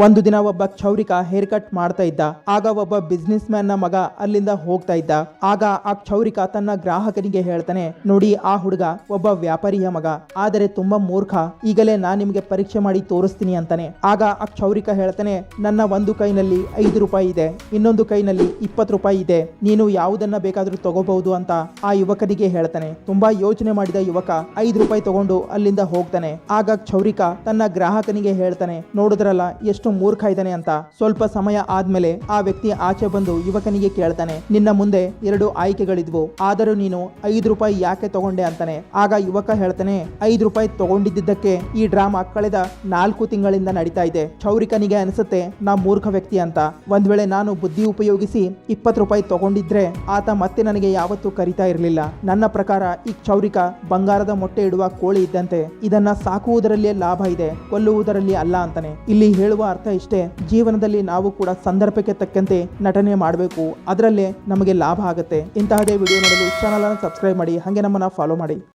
ಒಂದು ದಿನ ಒಬ್ಬ ಕ್ಷೌರಿಕ ಹೇರ್ ಕಟ್ ಮಾಡ್ತಾ ಇದ್ದ. ಆಗ ಒಬ್ಬ ಬಿಸ್ನೆಸ್ ಮ್ಯಾನ್ ನ ಮಗ ಅಲ್ಲಿಂದ ಹೋಗ್ತಾ ಇದ್ದ. ಆಗ ಆ ಕ್ಷೌರಿಕ ತನ್ನ ಗ್ರಾಹಕನಿಗೆ ಹೇಳ್ತಾನೆ, ನೋಡಿ ಆ ಹುಡುಗ ಒಬ್ಬ ವ್ಯಾಪಾರಿಯ ಮಗ, ಆದರೆ ತುಂಬಾ ಮೂರ್ಖ. ಈಗಲೇ ನಾನ್ ನಿಮ್ಗೆ ಪರೀಕ್ಷೆ ಮಾಡಿ ತೋರಿಸ್ತೀನಿ ಅಂತಾನೆ. ಆಗ ಆ ಕ್ಷೌರಿಕ ಹೇಳ್ತಾನೆ, ನನ್ನ ಒಂದು ಕೈನಲ್ಲಿ 5 ರೂಪಾಯಿ ಇದೆ, ಇನ್ನೊಂದು ಕೈನಲ್ಲಿ 20 ರೂಪಾಯಿ ಇದೆ, ನೀನು ಯಾವುದನ್ನ ಬೇಕಾದ್ರೂ ತಗೋಬಹುದು ಅಂತ ಆ ಯುವಕನಿಗೆ ಹೇಳ್ತಾನೆ. ತುಂಬಾ ಯೋಚನೆ ಮಾಡಿದ ಯುವಕ 5 ರೂಪಾಯಿ ತಗೊಂಡು ಅಲ್ಲಿಂದ ಹೋಗ್ತಾನೆ. ಆಗ ಕ್ಷೌರಿಕ ತನ್ನ ಗ್ರಾಹಕನಿಗೆ ಹೇಳ್ತಾನೆ, ನೋಡಿದ್ರಲ್ಲ ಎಷ್ಟು ಮೂರ್ಖ ಇದ್ದಾನೆ ಅಂತ. ಸ್ವಲ್ಪ ಸಮಯ ಆದ್ಮೇಲೆ ಆ ವ್ಯಕ್ತಿ ಆಚೆ ಬಂದು ಯುವಕನಿಗೆ ಕೇಳ್ತಾನೆ, ನಿನ್ನ ಮುಂದೆ 2 ಆಯ್ಕೆಗಳಿದ್ವು, ಆದರೂ ನೀನು 5 ರೂಪಾಯಿ ಯಾಕೆ ತಗೊಂಡೆ ಅಂತಾನೆ. ಆಗ ಯುವಕ ಹೇಳ್ತಾನೆ, 5 ರೂಪಾಯಿ ತಗೊಂಡಿದ್ದಕ್ಕೆ ಈ ಡ್ರಾಮಾ ಕಳೆದ 4 ತಿಂಗಳಿಂದ ನಡೀತಾ ಇದೆ. ಕ್ಷೌರಿಕನಿಗೆ ಅನಿಸುತ್ತೆ ನಾ ಮೂರ್ಖ ವ್ಯಕ್ತಿ ಅಂತ. ಒಂದ್ ವೇಳೆ ನಾನು ಬುದ್ಧಿ ಉಪಯೋಗಿಸಿ 20 ರೂಪಾಯಿ ತಗೊಂಡಿದ್ರೆ ಆತ ಮತ್ತೆ ನನಗೆ ಯಾವತ್ತೂ ಕರಿತಾ ಇರಲಿಲ್ಲ. ನನ್ನ ಪ್ರಕಾರ ಈ ಕ್ಷೌರಿಕ ಬಂಗಾರದ ಮೊಟ್ಟೆ ಇಡುವ ಕೋಳಿ ಇದ್ದಂತೆ, ಇದನ್ನ ಸಾಕುವುದರಲ್ಲಿಯೇ ಲಾಭ ಇದೆ, ಕೊಲ್ಲುವುದರಲ್ಲಿ ಅಲ್ಲ ಅಂತಾನೆ. ಇಲ್ಲಿ ಹೇಳುವ ಅರ್ಥ ಇಷ್ಟೇ, ಜೀವನದಲ್ಲಿ ನಾವು ಕೂಡ ಸಂದರ್ಭಕ್ಕೆ ತಕ್ಕಂತೆ ನಟನೆ ಮಾಡಬೇಕು, ಅದರಲ್ಲೇ ನಮಗೆ ಲಾಭ ಆಗುತ್ತೆ. ಇಂತಹದೇ ವಿಡಿಯೋ ನೋಡಲು ಚಾನಲ್ ಅನ್ನು ಸಬ್ಸ್ಕ್ರೈಬ್ ಮಾಡಿ, ಹಾಗೆ ನಮ್ಮನ್ನ ಫಾಲೋ ಮಾಡಿ.